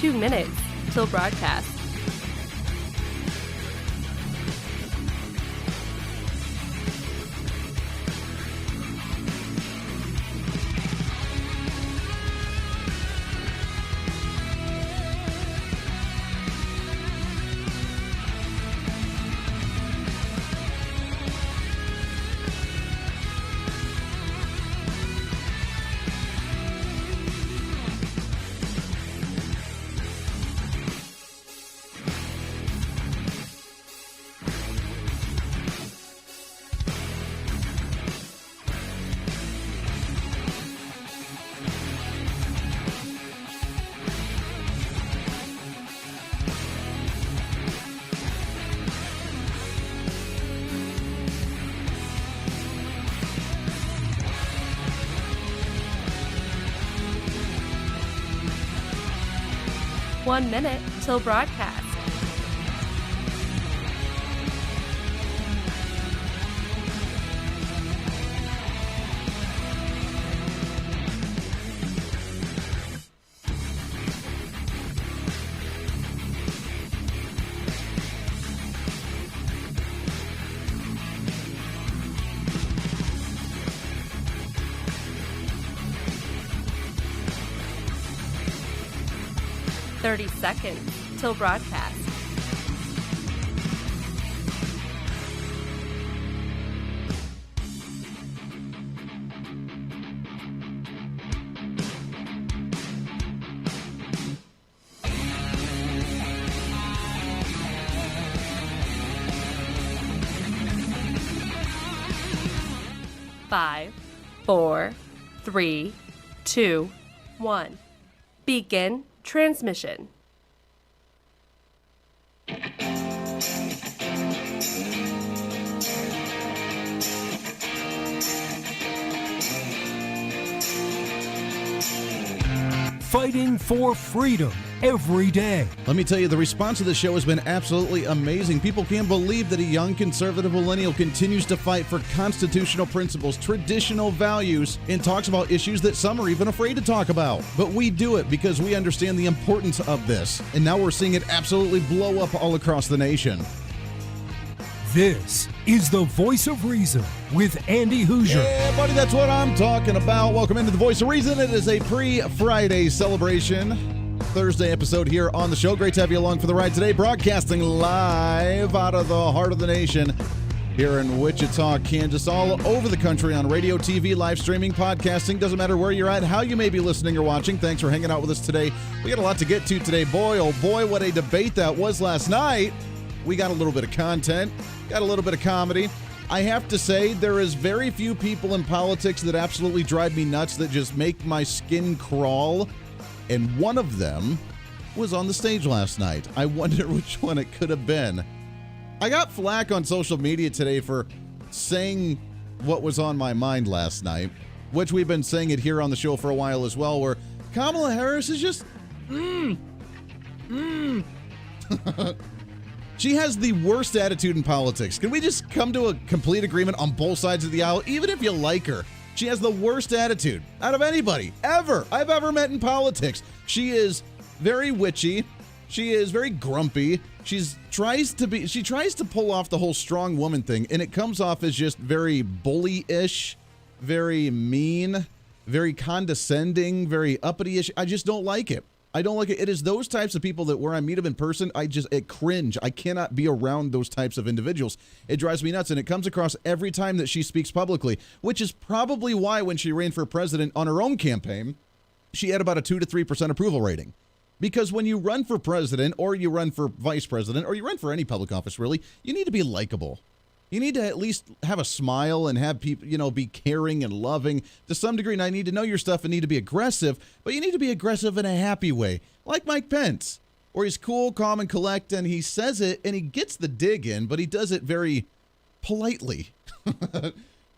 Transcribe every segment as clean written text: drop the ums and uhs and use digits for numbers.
2 minutes till broadcast. One minute till broadcast. Thirty seconds till broadcast. Five, 4, 3, 2, 1. Begin transmission. Fighting for freedom every day. Let me tell you, the response to the show has been absolutely amazing. People can't believe that a young conservative millennial continues to fight for constitutional principles, traditional values, and talks about issues that some are even afraid to talk about. But we do it because we understand the importance of this. And now we're seeing it absolutely blow up all across the nation. This is the Voice of Reason with Andy Hooser. Yeah, buddy, that's what I'm talking about. Welcome into the Voice of Reason. It is a pre-Friday celebration Thursday episode here on the show. Great to have you along for the ride today. Broadcasting live out of the heart of the nation here in Wichita, Kansas, all over the country on radio, TV, live streaming, podcasting. Doesn't matter where you're at, how you may be listening or watching. Thanks for hanging out with us today. We got a lot to get to today. Boy, oh boy, what a debate that was last night. We got a little bit of content, got a little bit of comedy. I have to say, there is very few people in politics that absolutely drive me nuts, that just make my skin crawl. And one of them was on the stage last night. I wonder which one it could have been. I got flack on social media today for saying what was on my mind last night, which we've been saying it here on the show for a while as well, where Kamala Harris is just, She has the worst attitude in politics. Can we just come to a complete agreement on both sides of the aisle? Even if you like her, she has the worst attitude out of anybody I've ever met in politics. She is very witchy. She is very grumpy. She tries to pull off the whole strong woman thing, and it comes off as just very bully-ish, very mean, very condescending, very uppity-ish. I just don't like it. I don't like it. It is those types of people that where I meet them in person, I cringe. I cannot be around those types of individuals. It drives me nuts, and it comes across every time that she speaks publicly, which is probably why when she ran for president on her own campaign, she had about a 2 to 3% approval rating. Because when you run for president, or you run for vice president, or you run for any public office, really, you need to be likable. You need to at least have a smile and have people, be caring and loving to some degree. And I need to know your stuff and need to be aggressive, but you need to be aggressive in a happy way, like Mike Pence, where he's cool, calm, and collect, and he says it, and he gets the dig in, but he does it very politely.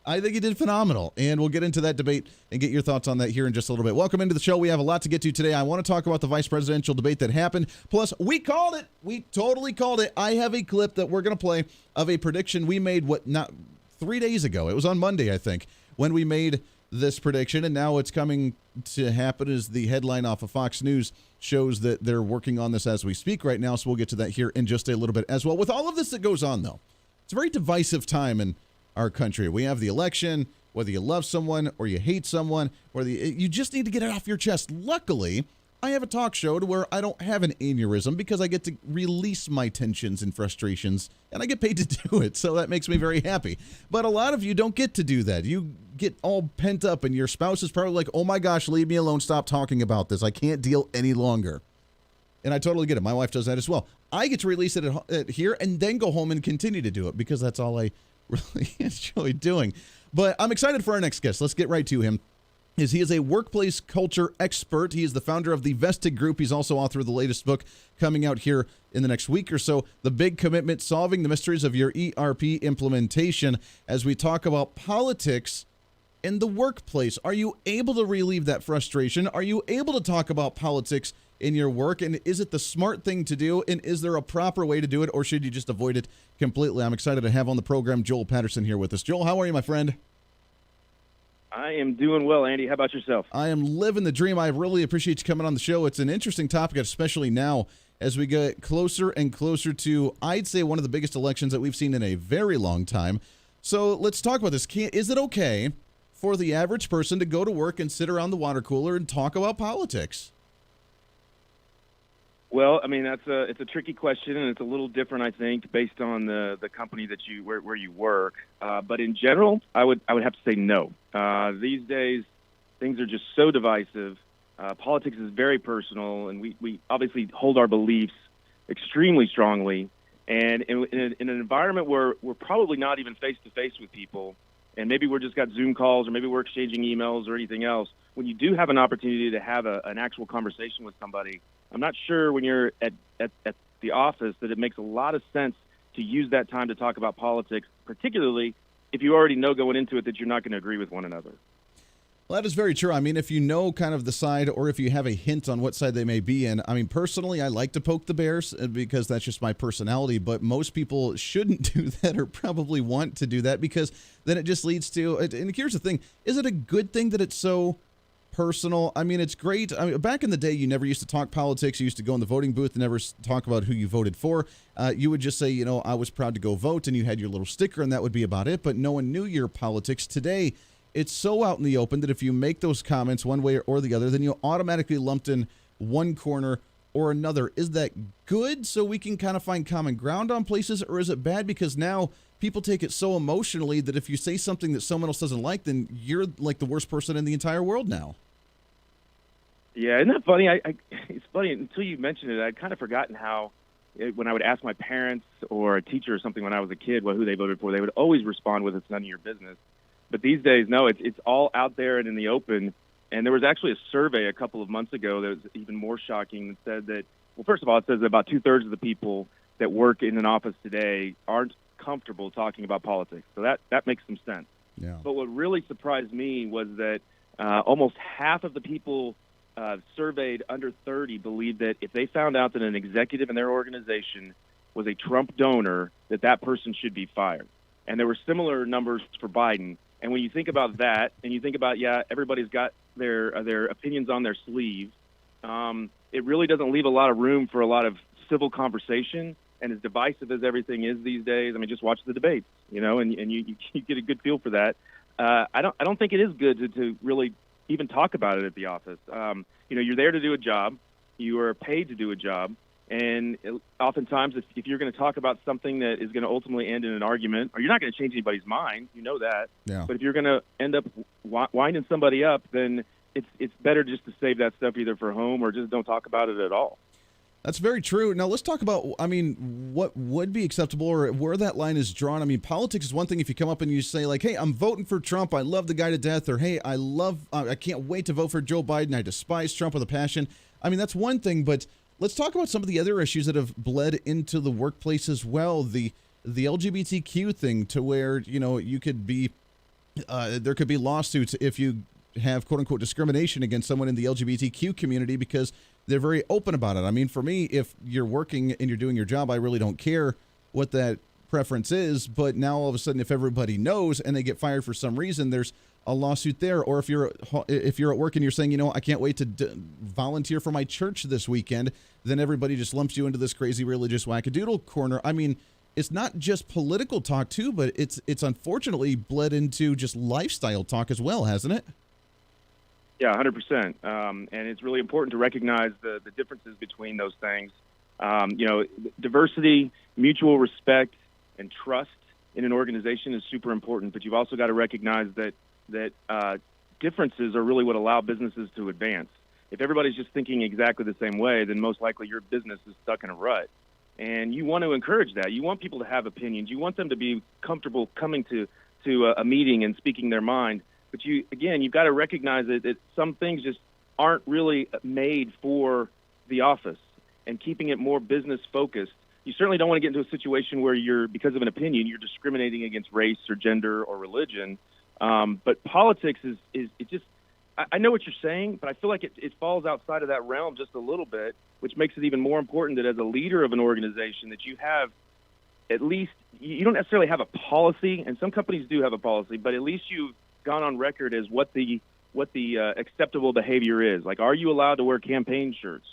I think he did phenomenal, and we'll get into that debate and get your thoughts on that here in just a little bit. Welcome into the show. We have a lot to get to today. I want to talk about the vice presidential debate that happened. Plus, we called it. We totally called it. I have a clip that we're going to play of a prediction we made 3 days ago. It was on Monday, I think, when we made this prediction, and now it's coming to happen as the headline off of Fox News shows that they're working on this as we speak right now, so we'll get to that here in just a little bit as well. With all of this that goes on, though, it's a very divisive time in our country. We have the election, whether you love someone or you hate someone, whether you just need to get it off your chest. Luckily, I have a talk show to where I don't have an aneurysm because I get to release my tensions and frustrations, and I get paid to do it, so that makes me very happy. But a lot of you don't get to do that. You get all pent up, and your spouse is probably like, oh my gosh, leave me alone, stop talking about this. I can't deal any longer. And I totally get it. My wife does that as well. I get to release it at here and then go home and continue to do it because that's all I really enjoy doing. But I'm excited for our next guest. Let's get right to him. He is a workplace culture expert. He is the founder of the Vested Group. He's also author of the latest book coming out here in the next week or so, The Big Commitment, Solving the Mysteries of Your ERP Implementation, as we talk about politics in the workplace. Are you able to relieve that frustration? Are you able to talk about politics in your work? And is it the smart thing to do? And is there a proper way to do it, or should you just avoid it completely? I'm excited to have on the program Joel Patterson here with us. Joel, how are you, my friend? I am doing well, Andy. How about yourself? I am living the dream. I really appreciate you coming on the show. It's an interesting topic, especially now as we get closer and closer to, I'd say, one of the biggest elections that we've seen in a very long time. So let's talk about this. Is it okay for the average person to go to work and sit around the water cooler and talk about politics? Well, I mean, it's a tricky question, and it's a little different, I think, based on the company that where you work. But in general, I would have to say no. These days, things are just so divisive. Politics is very personal, and we obviously hold our beliefs extremely strongly. And in an environment where we're probably not even face-to-face with people, and maybe we're just got Zoom calls, or maybe we're exchanging emails or anything else, when you do have an opportunity to have an actual conversation with somebody, I'm not sure when you're at the office that it makes a lot of sense to use that time to talk about politics, particularly if you already know going into it that you're not going to agree with one another. Well, that is very true. I mean, if you know kind of the side, or if you have a hint on what side they may be in, I mean, personally, I like to poke the bears because that's just my personality, but most people shouldn't do that or probably want to do that because then it just leads to, and here's the thing, is it a good thing that it's so personal? I mean, it's great. I mean, back in the day, you never used to talk politics. You used to go in the voting booth and never talk about who you voted for. You would just say, you know, I was proud to go vote, and you had your little sticker, and that would be about it. But no one knew your politics. Today, it's so out in the open that if you make those comments one way or the other, then you're automatically lumped in one corner or another. Is that good so we can kind of find common ground on places, or is it bad because now people take it so emotionally that if you say something that someone else doesn't like, then you're like the worst person in the entire world now? Yeah, isn't that funny? It's funny, until you mentioned it, I'd kind of forgotten how when I would ask my parents or a teacher or something when I was a kid who they voted for, they would always respond with, it's none of your business. But these days, no, it's all out there and in the open. And there was actually a survey a couple of months ago that was even more shocking that said that, well, first of all, it says that about 2/3 of the people that work in an office today aren't comfortable talking about politics. So that makes some sense. Yeah. But what really surprised me was that almost half of the people surveyed under 30 believed that if they found out that an executive in their organization was a Trump donor, that person should be fired. And there were similar numbers for Biden. And when you think about that, and you think about, everybody's got their opinions on their sleeve, it really doesn't leave a lot of room for a lot of civil conversation. And as divisive as everything is these days, I mean, just watch the debates, you know, and you get a good feel for that. I don't think it is good to really even talk about it at the office. You know, you're there to do a job. You are paid to do a job. And oftentimes, if you're going to talk about something that is going to ultimately end in an argument, or you're not going to change anybody's mind, you know that. Yeah. But if you're going to end up winding somebody up, then it's better just to save that stuff either for home or just don't talk about it at all. That's very true. Now, let's talk about, I mean, what would be acceptable or where that line is drawn. I mean, politics is one thing if you come up and you say, like, hey, I'm voting for Trump. I love the guy to death. Or, hey, I can't wait to vote for Joe Biden. I despise Trump with a passion. I mean, that's one thing. But let's talk about some of the other issues that have bled into the workplace as well. The LGBTQ thing, to where, you know, you could be, there could be lawsuits if you have quote unquote discrimination against someone in the LGBTQ community because they're very open about it. I mean, for me, if you're working and you're doing your job, I really don't care what that preference is. But now all of a sudden, if everybody knows and they get fired for some reason, there's a lawsuit there. Or if you're at work and you're saying, I can't wait to volunteer for my church this weekend, then everybody just lumps you into this crazy religious wackadoodle corner. I mean, it's not just political talk too, but it's unfortunately bled into just lifestyle talk as well, hasn't it? Yeah, 100%. And it's really important to recognize the differences between those things. Diversity, mutual respect, and trust in an organization is super important, but you've also got to recognize that differences are really what allow businesses to advance. If everybody's just thinking exactly the same way, then most likely your business is stuck in a rut. And you want to encourage that. You want people to have opinions. You want them to be comfortable coming to a meeting and speaking their mind. But you've got to recognize that some things just aren't really made for the office, and keeping it more business focused. You certainly don't want to get into a situation where because of an opinion, you're discriminating against race or gender or religion. But politics is it just, I know what you're saying, but I feel like it falls outside of that realm just a little bit, which makes it even more important that as a leader of an organization that you have at least, you don't necessarily have a policy, and some companies do have a policy, but at least you've gone on record as what the acceptable behavior is. Like, are you allowed to wear campaign shirts?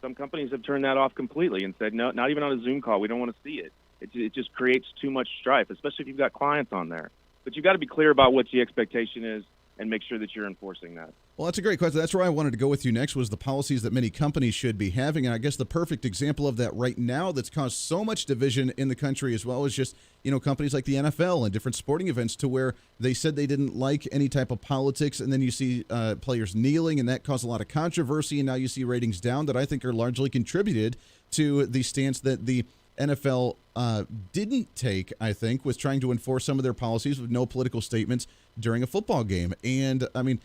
Some companies have turned that off completely and said, no, not even on a Zoom call. We don't want to see it. It just creates too much strife, especially if you've got clients on there. But you've got to be clear about what the expectation is and make sure that you're enforcing that. Well, that's a great question. That's where I wanted to go with you next, was the policies that many companies should be having. And I guess the perfect example of that right now that's caused so much division in the country as well is just, companies like the NFL and different sporting events, to where they said they didn't like any type of politics. And then you see players kneeling, and that caused a lot of controversy. And now you see ratings down that I think are largely contributed to the stance that the NFL didn't take, I think, was trying to enforce some of their policies with no political statements during a football game. And I mean,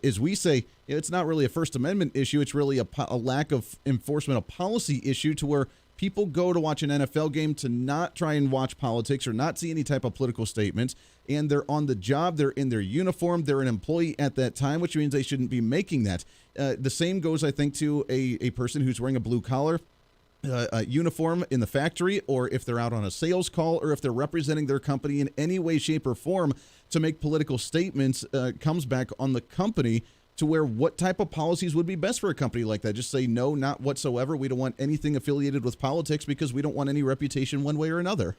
as we say, it's not really a First Amendment issue. It's really a lack of enforcement, a policy issue, to where people go to watch an NFL game to not try and watch politics or not see any type of political statements. And they're on the job. They're in their uniform. They're an employee at that time, which means they shouldn't be making that. The same goes, I think, to a person who's wearing a blue collar uniform in the factory, or if they're out on a sales call, or if they're representing their company in any way, shape, or form to make political statements, comes back on the company, to where what type of policies would be best for a company like that. Just say, no, not whatsoever. We don't want anything affiliated with politics because we don't want any reputation one way or another.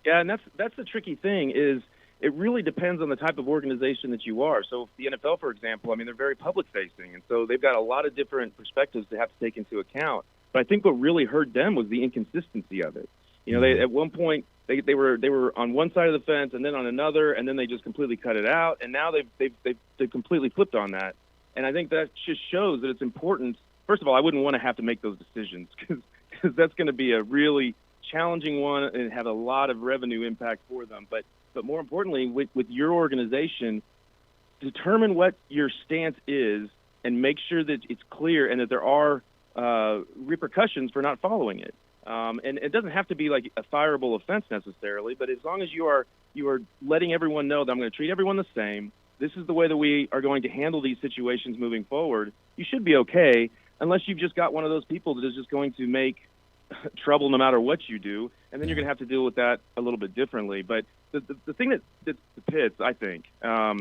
Yeah, and that's the tricky thing, is it really depends on the type of organization that you are. So the NFL, for example, I mean, they're very public-facing, and so they've got a lot of different perspectives to have to take into account. But I think what really hurt them was the inconsistency of it. They at one point they were on one side of the fence and then on another, and then they just completely cut it out. And now they've completely flipped on that. And I think that just shows that it's important. First of all, I wouldn't want to have to make those decisions because that's going to be a really challenging one and have a lot of revenue impact for them. But more importantly, with your organization, determine what your stance is and make sure that it's clear and that there are repercussions for not following it. And it doesn't have to be like a fireable offense necessarily, but as long as you are letting everyone know that I'm going to treat everyone the same, this is the way that we are going to handle these situations moving forward, you should be okay, unless you've just got one of those people that is just going to make trouble no matter what you do, and then you're going to have to deal with that a little bit differently. But the thing that the pits, I think,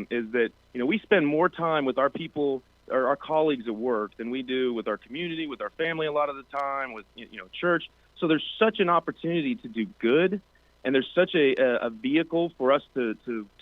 is that we spend more time with our people or our colleagues at work than we do with our community, with our family a lot of the time, with church. So there's such an opportunity to do good, and there's such a vehicle for us to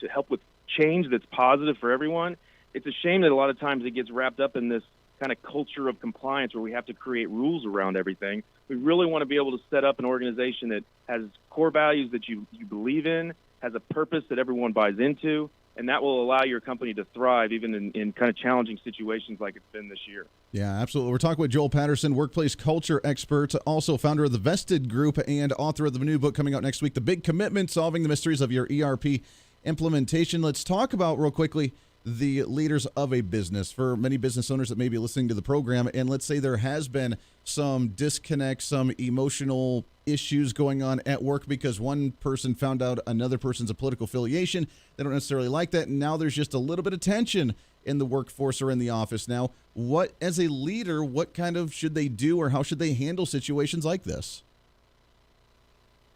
help with change that's positive for everyone. It's a shame that a lot of times it gets wrapped up in this kind of culture of compliance where we have to create rules around everything. We really want to be able to set up an organization that has core values that you believe in, has a purpose that everyone buys into, and that will allow your company to thrive even in kind of challenging situations like it's been this year. Yeah, absolutely. We're talking with Joel Patterson, workplace culture expert, also founder of the Vested Group and author of the new book coming out next week, The Big Commitment, Solving the Mysteries of Your ERP Implementation. Let's talk about real quickly the leaders of a business. For many business owners that may be listening to the program, and let's say there has been some disconnect, some emotional issues going on at work because one person found out another person's a political affiliation. They don't necessarily like that, and now there's just a little bit of tension in the workforce or in the office. Now, what, as a leader, what kind of should they do, or how should they handle situations like this?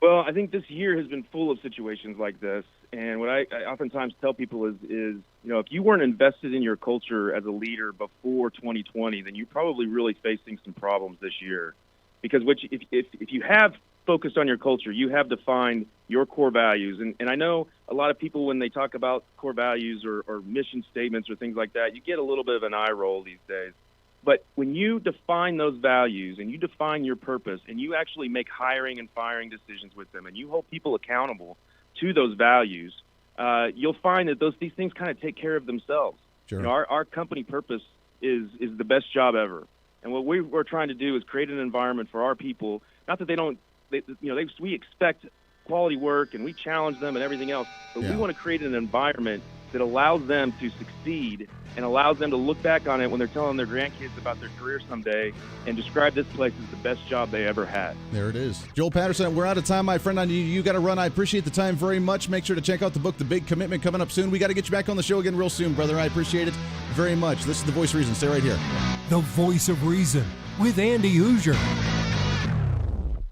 Well, I think this year has been full of situations like this, And what I oftentimes tell people is, if you weren't invested in your culture as a leader before 2020, then you're probably really facing some problems this year. Because if you have focused on your culture, you have defined your core values. And I know a lot of people, when they talk about core values or mission statements or things like that, you get a little bit of an eye roll these days. But when you define those values and you define your purpose and you actually make hiring and firing decisions with them and you hold people accountable to those values, you'll find that these things kind of take care of themselves. Sure. Our company purpose is the best job ever. And what we're trying to do is create an environment for our people, not that we expect quality work and we challenge them and everything else, but we want to create an environment that allows them to succeed and allows them to look back on it when they're telling their grandkids about their career someday and describe this place as the best job they ever had. There it is. Joel Patterson, we're out of time, my friend. You got to run. I appreciate the time very much. Make sure to check out the book, The Big Commitment, coming up soon. We got to get you back on the show again real soon, brother. I appreciate it very much. This is The Voice of Reason. Stay right here. The Voice of Reason with Andy Hooser.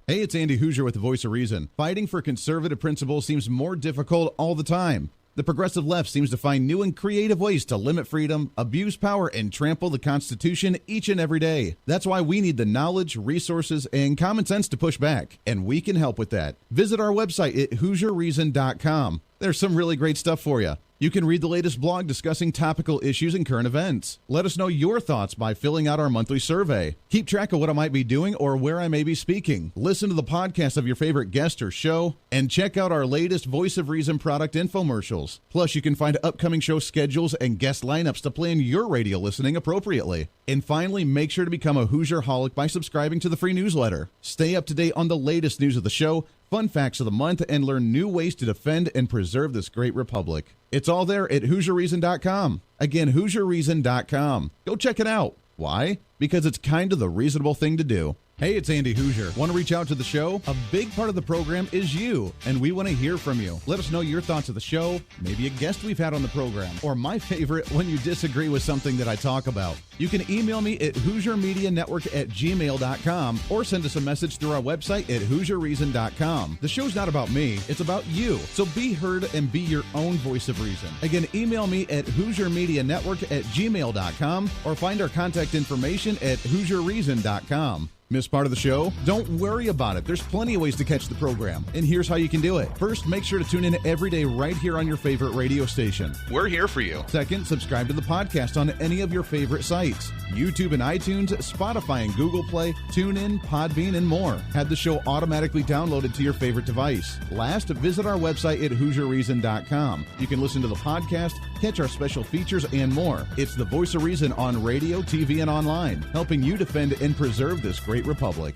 Hey, it's Andy Hooser with The Voice of Reason. Fighting for conservative principles seems more difficult all the time. The progressive left seems to find new and creative ways to limit freedom, abuse power, and trample the Constitution each and every day. That's why we need the knowledge, resources, and common sense to push back, and we can help with that. Visit our website at HooserReason.com. There's some really great stuff for you. You can read the latest blog discussing topical issues and current events. Let us know your thoughts by filling out our monthly survey. Keep track of what I might be doing or where I may be speaking. Listen to the podcast of your favorite guest or show, and check out our latest Voice of Reason product infomercials. Plus, you can find upcoming show schedules and guest lineups to plan your radio listening appropriately. And finally, make sure to become a Hoosier-holic by subscribing to the free newsletter. Stay up to date on the latest news of the show, fun facts of the month, and learn new ways to defend and preserve this great republic. It's all there at HooserReason.com. Again, HooserReason.com. Go check it out. Why? Because it's kind of the reasonable thing to do. Hey, it's Andy Hooser. Want to reach out to the show? A big part of the program is you, and we want to hear from you. Let us know your thoughts of the show, maybe a guest we've had on the program, or my favorite, when you disagree with something that I talk about. You can email me at HooserMediaNetwork@gmail.com or send us a message through our website at HooserReason.com. The show's not about me, it's about you. So be heard and be your own voice of reason. Again, email me at HooserMediaNetwork@gmail.com or find our contact information at HooserReason.com. Missed part of the show? Don't worry about it. There's plenty of ways to catch the program, and here's how you can do it. First, make sure to tune in every day right here on your favorite radio station. We're here for you. Second, subscribe to the podcast on any of your favorite sites. YouTube and iTunes, Spotify and Google Play, TuneIn, Podbean, and more. Have the show automatically downloaded to your favorite device. Last, visit our website at HooserReason.com. You can listen to the podcast, catch our special features, and more. It's the Voice of Reason on radio, TV, and online, helping you defend and preserve this great republic.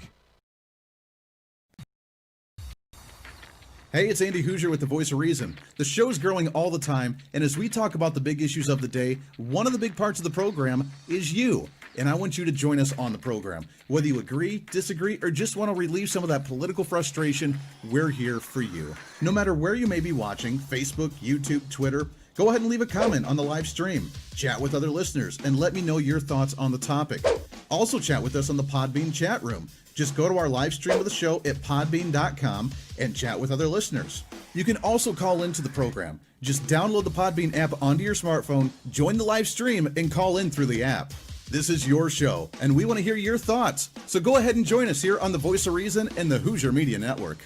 Hey, it's Andy Hooser with The Voice of Reason. The show's growing all the time, and as we talk about the big issues of the day, one of the big parts of the program is you. And I want you to join us on the program. Whether you agree, disagree, or just want to relieve some of that political frustration, we're here for you. No matter where you may be watching, Facebook, YouTube, Twitter, go ahead and leave a comment on the live stream. Chat with other listeners and let me know your thoughts on the topic. Also chat with us on the Podbean chat room. Just go to our live stream of the show at podbean.com and chat with other listeners. You can also call into the program. Just download the Podbean app onto your smartphone, join the live stream, and call in through the app. This is your show, and we want to hear your thoughts. So go ahead and join us here on the Voice of Reason and the Hooser Media Network.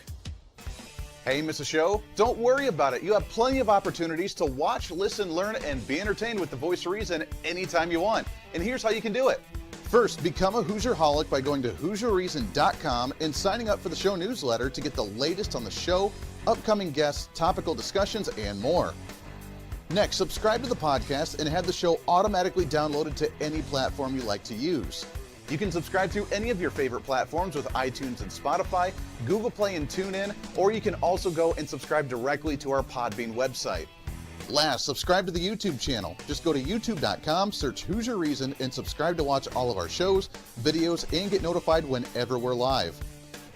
Hey, miss a show? Don't worry about it. You have plenty of opportunities to watch, listen, learn, and be entertained with the Voice of Reason anytime you want. And here's how you can do it. First, become a Hoosier-holic by going to HooserReason.com and signing up for the show newsletter to get the latest on the show, upcoming guests, topical discussions, and more. Next, subscribe to the podcast and have the show automatically downloaded to any platform you like to use. You can subscribe through any of your favorite platforms with iTunes and Spotify, Google Play and TuneIn, or you can also go and subscribe directly to our Podbean website. Last, subscribe to the YouTube channel. Just go to youtube.com, search Hooser Reason, and subscribe to watch all of our shows, videos, and get notified whenever we're live.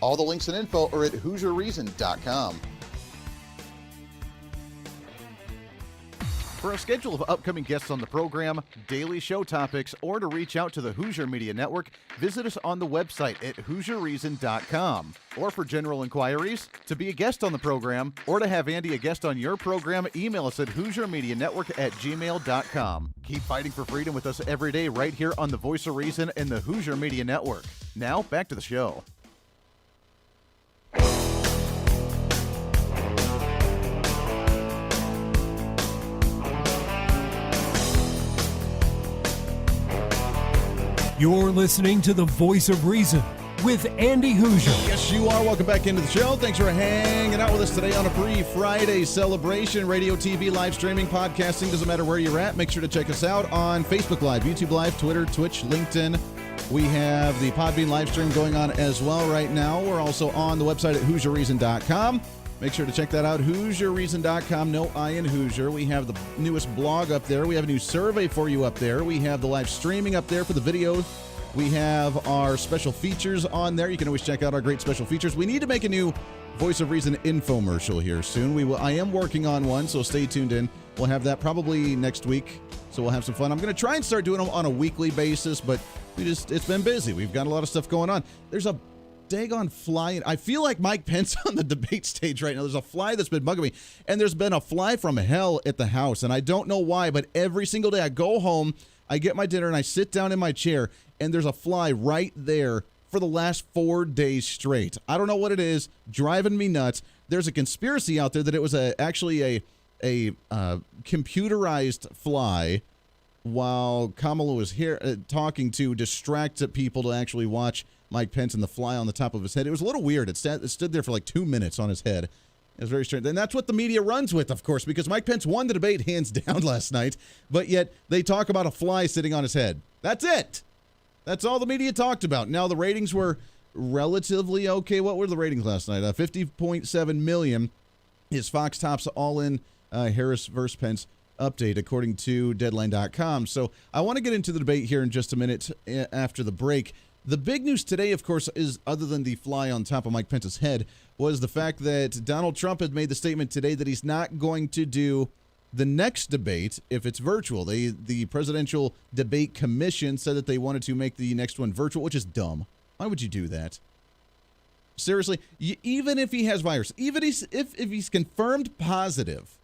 All the links and info are at HooserReason.com. For a schedule of upcoming guests on the program, daily show topics, or to reach out to the Hooser Media Network, visit us on the website at HooserReason.com. Or for general inquiries, to be a guest on the program, or to have Andy a guest on your program, email us at HooserMediaNetwork@gmail.com. Keep fighting for freedom with us every day right here on the Voice of Reason and the Hooser Media Network. Now, back to the show. You're listening to the Voice of Reason with Andy Hooser. Yes, you are. Welcome back into the show. Thanks for hanging out with us today on a pre-Friday celebration. Radio, TV, live streaming, podcasting, doesn't matter where you're at. Make sure to check us out on Facebook Live, YouTube Live, Twitter, Twitch, LinkedIn. We have the Podbean live stream going on as well right now. We're also on the website at HooserReason.com. Make sure to check that out, HooserReason.com. No I in Hooser. We have the newest blog up there. We have a new survey for you up there. We have the live streaming up there for the videos. We have our special features on there. You can always check out our great special features. We need to make a new Voice of Reason infomercial here soon. I am working on one, so stay tuned in. We'll have that probably next week, so we'll have some fun. I'm going to try and start doing them on a weekly basis, but it's been busy. We've got a lot of stuff going on. There's a daggone fly. I feel like Mike Pence on the debate stage right now. There's a fly that's been bugging me, and there's been a fly from hell at the house, and I don't know why, but every single day I go home, I get my dinner, and I sit down in my chair, and there's a fly right there for the last 4 days straight. I don't know what it is, driving me nuts. There's a conspiracy out there that it was actually a computerized fly while Kamala was here talking to distract people to actually watch Mike Pence and the fly on the top of his head. It was a little weird. It stood there for like 2 minutes on his head. It was very strange. And that's what the media runs with, of course, because Mike Pence won the debate hands down last night, but yet they talk about a fly sitting on his head. That's it. That's all the media talked about. Now, the ratings were relatively okay. What were the ratings last night? 50.7 million is Fox Top's all-in Harris versus Pence update, according to Deadline.com. So I want to get into the debate here in just a minute after the break. The big news today, of course, is, other than the fly on top of Mike Pence's head, was the fact that Donald Trump had made the statement today that he's not going to do the next debate if it's virtual. The Presidential Debate Commission said that they wanted to make the next one virtual, which is dumb. Why would you do that? Seriously, even if he has virus, even if he's confirmed positive,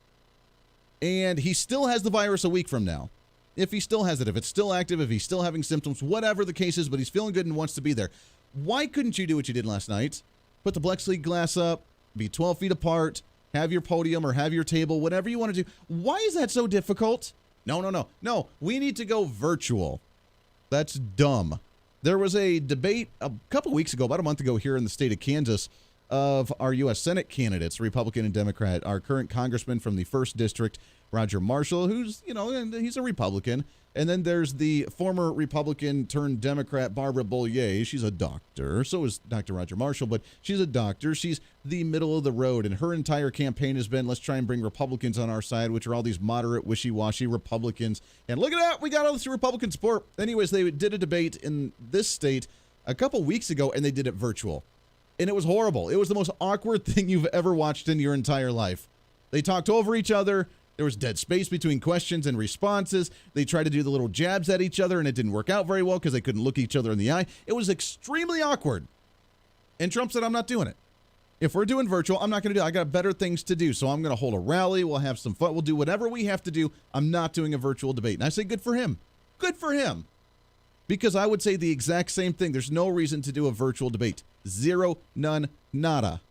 and he still has the virus a week from now, if he still has it, if it's still active, if he's still having symptoms, whatever the case is, but he's feeling good and wants to be there, why couldn't you do what you did last night? Put the plexiglass up, be 12 feet apart, have your podium or have your table, whatever you want to do. Why is that so difficult? No. We need to go virtual. That's dumb. There was a debate a couple weeks ago, about a month ago, here in the state of Kansas, of our U.S. Senate candidates, Republican and Democrat. Our current congressman from the 1st District, Roger Marshall, who's, he's a Republican. And then there's the former Republican turned Democrat, Barbara Bollier. She's a doctor. So is Dr. Roger Marshall, but she's a doctor. She's the middle of the road. And her entire campaign has been, let's try and bring Republicans on our side, which are all these moderate, wishy-washy Republicans. And look at that. We got all this Republican support. Anyways, they did a debate in this state a couple weeks ago, and they did it virtual. And it was horrible. It was the most awkward thing you've ever watched in your entire life. They talked over each other. There was dead space between questions and responses. They tried to do the little jabs at each other, and it didn't work out very well because they couldn't look each other in the eye. It was extremely awkward. And Trump said, I'm not doing it. If we're doing virtual, I'm not going to do it. I got better things to do. So I'm going to hold a rally. We'll have some fun. We'll do whatever we have to do. I'm not doing a virtual debate. And I say, good for him. Good for him. Because I would say the exact same thing. There's no reason to do a virtual debate. Zero, none, nada.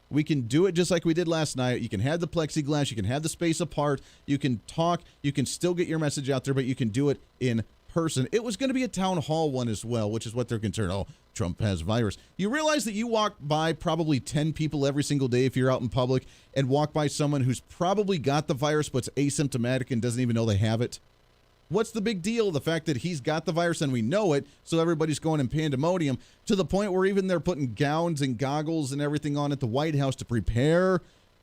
We can do it just like we did last night. You can have the plexiglass. You can have the space apart. You can talk. You can still get your message out there, but you can do it in person. It was going to be a town hall one as well, which is what they're concerned. Oh, Trump has virus. You realize that you walk by probably 10 people every single day if you're out in public and walk by someone who's probably got the virus but's asymptomatic and doesn't even know they have it? What's the big deal? The fact that he's got the virus and we know it, so everybody's going in pandemonium to the point where even they're putting gowns and goggles and everything on at the White House to prepare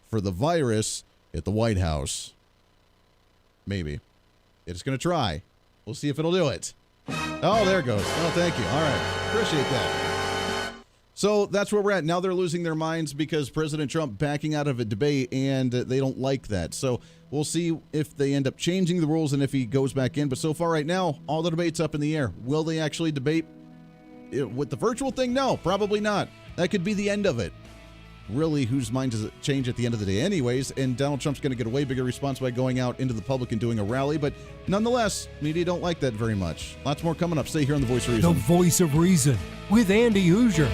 for the virus at the White House. Maybe. It's going to try. We'll see if it'll do it. Oh, there it goes. Oh, thank you. All right. Appreciate that. So that's where we're at. Now they're losing their minds because President Trump backing out of a debate, and they don't like that. So we'll see if they end up changing the rules and if he goes back in. But so far right now, all the debate's up in the air. Will they actually debate with the virtual thing? No, probably not. That could be the end of it. Really, whose mind does it change at the end of the day anyways? And Donald Trump's going to get a way bigger response by going out into the public and doing a rally. But nonetheless, media don't like that very much. Lots more coming up. Stay here on The Voice of Reason. The Voice of Reason with Andy Hooser.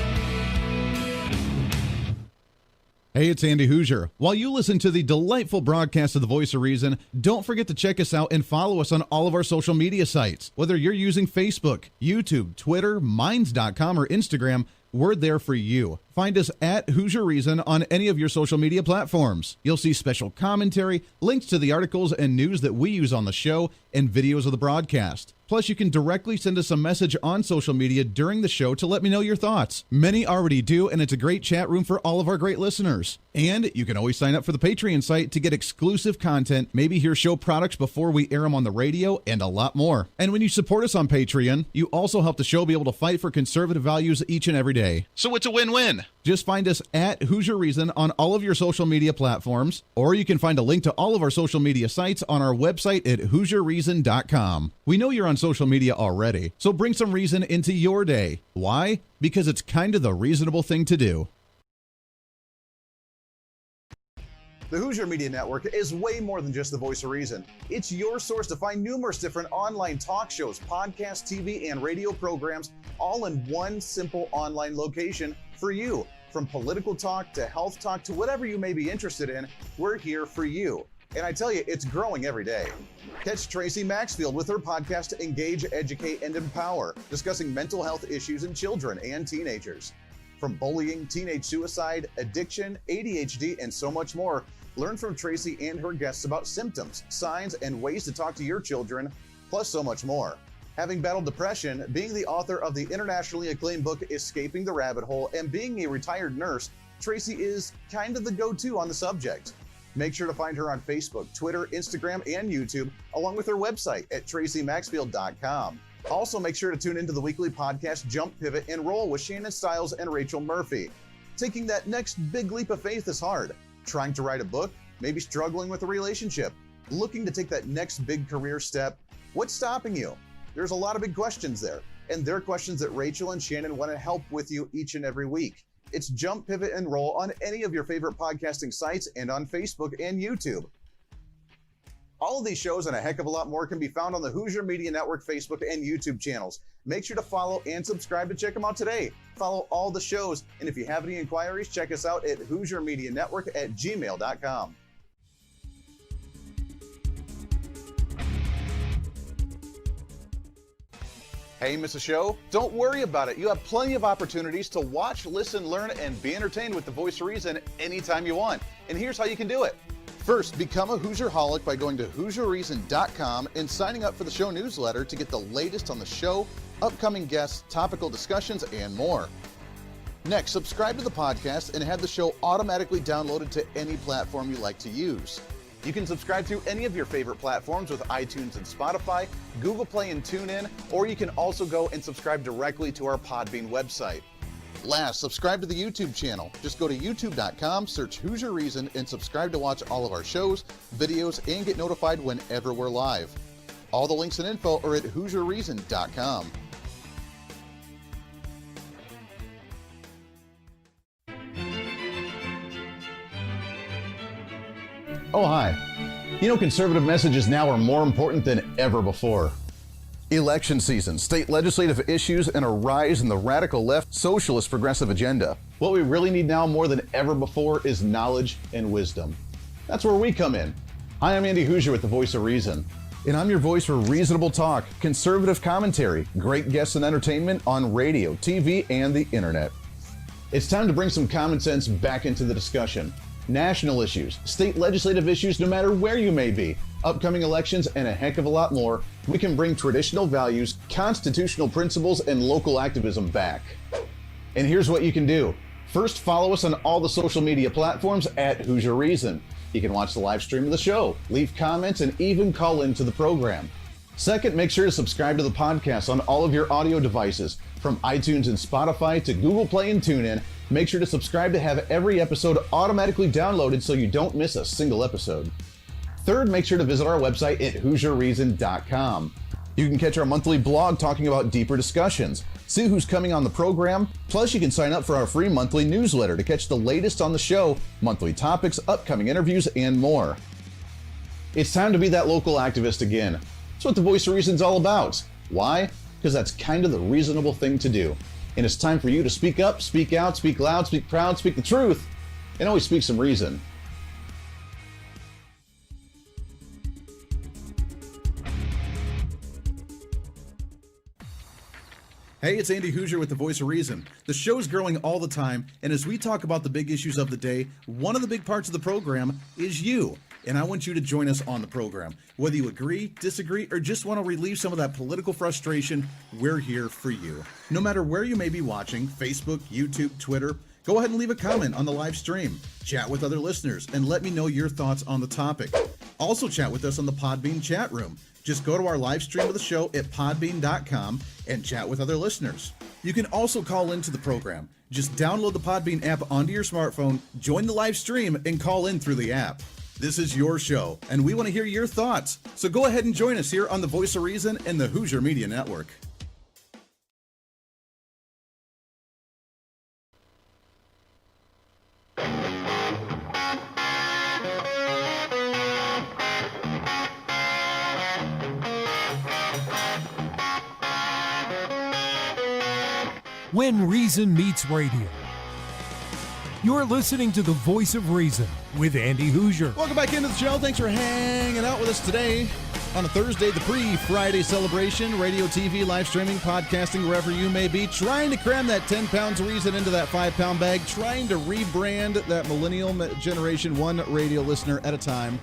Hey, it's Andy Hooser. While you listen to the delightful broadcast of The Voice of Reason, don't forget to check us out and follow us on all of our social media sites. Whether you're using Facebook, YouTube, Twitter, Minds.com, or Instagram, we're there for you. Find us at Hooser Reason on any of your social media platforms. You'll see special commentary, links to the articles and news that we use on the show, and videos of the broadcast. Plus, you can directly send us a message on social media during the show to let me know your thoughts. Many already do, and it's a great chat room for all of our great listeners. And you can always sign up for the Patreon site to get exclusive content, maybe hear show products before we air them on the radio, and a lot more. And when you support us on Patreon, you also help the show be able to fight for conservative values each and every day. So it's a win-win. Just find us at Hooser Reason on all of your social media platforms, or you can find a link to all of our social media sites on our website at HooserReason.com. We know you're on social media already, so bring some reason into your day. Why? Because it's kind of the reasonable thing to do. The Hooser Media Network is way more than just the voice of reason. It's your source to find numerous different online talk shows, podcasts, TV, and radio programs, all in one simple online location for you. From political talk to health talk to whatever you may be interested in, we're here for you. And I tell you, it's growing every day. Catch Tracy Maxfield with her podcast, Engage, Educate, and Empower, discussing mental health issues in children and teenagers. From bullying, teenage suicide, addiction, ADHD, and so much more, learn from Tracy and her guests about symptoms, signs, and ways to talk to your children, plus so much more. Having battled depression, being the author of the internationally acclaimed book, Escaping the Rabbit Hole, and being a retired nurse, Tracy is kind of the go-to on the subject. Make sure to find her on Facebook, Twitter, Instagram, and YouTube, along with her website at tracymaxfield.com. Also, make sure to tune into the weekly podcast Jump, Pivot, and Roll with Shannon Stiles and Rachel Murphy. Taking that next big leap of faith is hard. Trying to write a book, maybe struggling with a relationship, looking to take that next big career step. What's stopping you? There's a lot of big questions there, and they're questions that Rachel and Shannon want to help with you each and every week. It's Jump, Pivot, and Roll on any of your favorite podcasting sites and on Facebook and YouTube. All of these shows and a heck of a lot more can be found on the Hooser Media Network Facebook and YouTube channels. Make sure to follow and subscribe to check them out today. Follow all the shows, and if you have any inquiries, check us out at HooserMediaNetwork@gmail.com. Hey, miss a show? Don't worry about it. You have plenty of opportunities to watch, listen, learn, and be entertained with the Voice of Reason anytime you want. And here's how you can do it. First, become a Hooserholic by going to HooserReason.com and signing up for the show newsletter to get the latest on the show, upcoming guests, topical discussions, and more. Next, subscribe to the podcast and have the show automatically downloaded to any platform you like to use. You can subscribe through any of your favorite platforms with iTunes and Spotify, Google Play and TuneIn, or you can also go and subscribe directly to our Podbean website. Last, subscribe to the YouTube channel. Just go to youtube.com, search Hooser Reason, and subscribe to watch all of our shows, videos, and get notified whenever we're live. All the links and info are at HooserReason.com. Oh, hi. You know, conservative messages now are more important than ever before. Election season, state legislative issues, and a rise in the radical left socialist progressive agenda. What we really need now more than ever before is knowledge and wisdom. That's where we come in. Hi, I'm Andy Hooser with the Voice of Reason, and I'm your voice for reasonable talk, conservative commentary, great guests and entertainment on radio, TV, and the internet. It's time to bring some common sense back into the discussion. National issues, state legislative issues, no matter where you may be, upcoming elections, and a heck of a lot more, we can bring traditional values, constitutional principles, and local activism back. And here's what you can do. First, follow us on all the social media platforms at Hooser Reason. You can watch the live stream of the show, leave comments, and even call into the program. Second, make sure to subscribe to the podcast on all of your audio devices, from iTunes and Spotify to Google Play and TuneIn. Make sure to subscribe to have every episode automatically downloaded so you don't miss a single episode. Third, make sure to visit our website at HooserReason.com. You can catch our monthly blog talking about deeper discussions, see who's coming on the program, plus you can sign up for our free monthly newsletter to catch the latest on the show, monthly topics, upcoming interviews, and more. It's time to be that local activist again. That's what the Voice of Reason's all about. Why? Because that's kind of the reasonable thing to do. And it's time for you to speak up, speak out, speak loud, speak proud, speak the truth, and always speak some reason. Hey, it's Andy Hooser with the Voice of Reason. The show's growing all the time, and as we talk about the big issues of the day, one of the big parts of the program is you. And I want you to join us on the program. Whether you agree, disagree, or just want to relieve some of that political frustration, we're here for you. No matter where you may be watching, Facebook, YouTube, Twitter, go ahead and leave a comment on the live stream. Chat with other listeners and let me know your thoughts on the topic. Also chat with us on the Podbean chat room. Just go to our live stream of the show at podbean.com and chat with other listeners. You can also call into the program. Just download the Podbean app onto your smartphone, join the live stream, and call in through the app. This is your show, and we want to hear your thoughts. So go ahead and join us here on the Voice of Reason and the Hooser Media Network. When Reason Meets Radio. You're listening to the Voice of Reason with Andy Hooser. Welcome back into the show. Thanks for hanging out with us today on a Thursday, the pre-Friday celebration, radio, TV, live streaming, podcasting, wherever you may be, trying to cram that 10 pounds of reason into that 5-pound bag, trying to rebrand that millennial generation one radio listener at a time.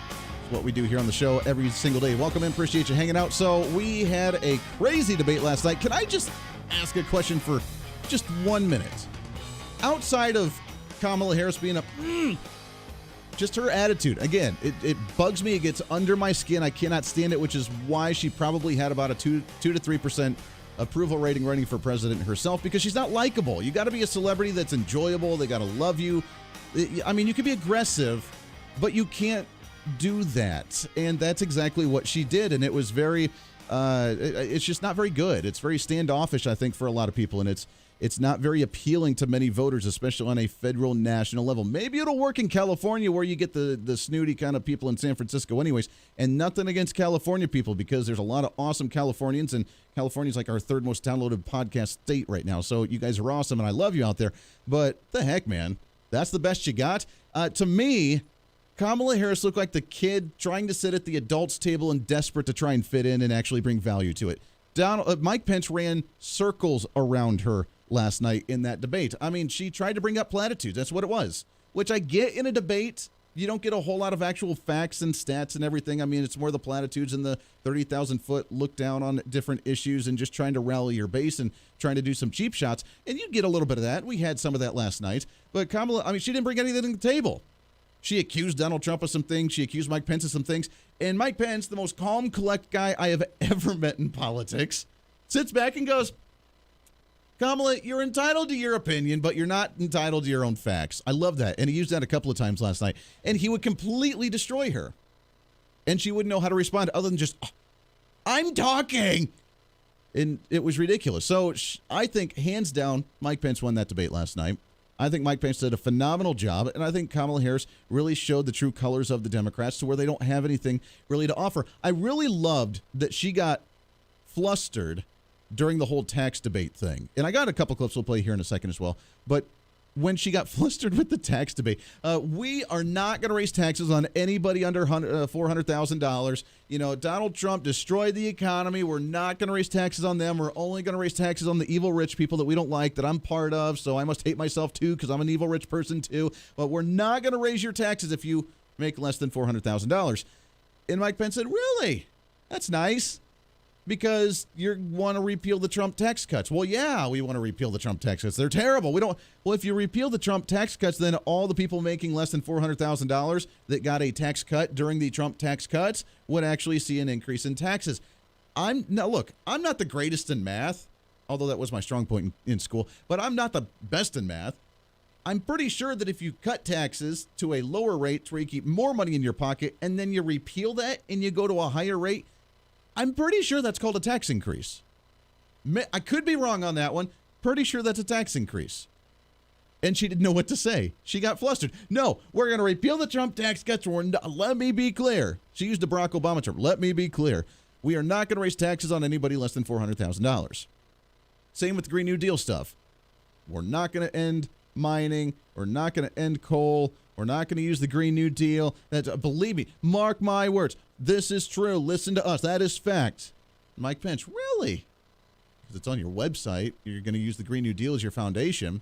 It's what we do here on the show every single day. Welcome in. Appreciate you hanging out. So we had a crazy debate last night. Can I just ask a question for just 1 minute? Outside of Kamala Harris being just her attitude. Again, it bugs me. It gets under my skin. I cannot stand it, which is why she probably had about a 2 to 3% approval rating running for president herself, because she's not likable. You got to be a celebrity that's enjoyable. They got to love you. I mean, you can be aggressive, but you can't do that. And that's exactly what she did. And it was very, it's just not very good. It's very standoffish, I think, for a lot of people. And it's not very appealing to many voters, especially on a federal, national level. Maybe it'll work in California, where you get the snooty kind of people in San Francisco anyways. And nothing against California people, because there's a lot of awesome Californians, and California's like our third most downloaded podcast state right now. So you guys are awesome, and I love you out there. But the heck, man, that's the best you got? To me, Kamala Harris looked like the kid trying to sit at the adults' table and desperate to try and fit in and actually bring value to it. Mike Pence ran circles around her last night in that debate. I mean, she tried to bring up platitudes. That's what it was, which I get in a debate. You don't get a whole lot of actual facts and stats and everything. I mean, it's more the platitudes and the 30,000-foot look down on different issues and just trying to rally your base and trying to do some cheap shots. And you get a little bit of that. We had some of that last night. But Kamala, I mean, she didn't bring anything to the table. She accused Donald Trump of some things. She accused Mike Pence of some things. And Mike Pence, the most calm, collect guy I have ever met in politics, sits back and goes, Kamala, you're entitled to your opinion, but you're not entitled to your own facts. I love that. And he used that a couple of times last night. And he would completely destroy her. And she wouldn't know how to respond other than just, I'm talking. And it was ridiculous. So I think, hands down, Mike Pence won that debate last night. I think Mike Pence did a phenomenal job, and I think Kamala Harris really showed the true colors of the Democrats to where they don't have anything really to offer. I really loved that she got flustered during the whole tax debate thing. And I got a couple clips we'll play here in a second as well. But when she got flustered with the tax debate, we are not going to raise taxes on anybody under $400,000. You know, Donald Trump destroyed the economy. We're not going to raise taxes on them. We're only going to raise taxes on the evil rich people that we don't like, that I'm part of. So I must hate myself too, because I'm an evil rich person too. But we're not going to raise your taxes if you make less than $400,000. And Mike Pence said, really? That's nice. Because you want to repeal the Trump tax cuts. Well, yeah, we want to repeal the Trump tax cuts. They're terrible. Well, if you repeal the Trump tax cuts, then all the people making less than $400,000 that got a tax cut during the Trump tax cuts would actually see an increase in taxes. I'm not the greatest in math, although that was my strong point in school, but I'm not the best in math. I'm pretty sure that if you cut taxes to a lower rate to where you keep more money in your pocket and then you repeal that and you go to a higher rate, I'm pretty sure that's called a tax increase. I could be wrong on that one. Pretty sure that's a tax increase. And she didn't know what to say. She got flustered. No, we're going to repeal the Trump tax cuts. Let me be clear. She used the Barack Obama term. Let me be clear. We are not going to raise taxes on anybody less than $400,000. Same with the Green New Deal stuff. We're not going to end mining. We're not going to end coal. We're not going to use the Green New Deal. Believe me, mark my words. This is true. Listen to us. That is fact. Mike Pence, really? Because it's on your website. You're going to use the Green New Deal as your foundation.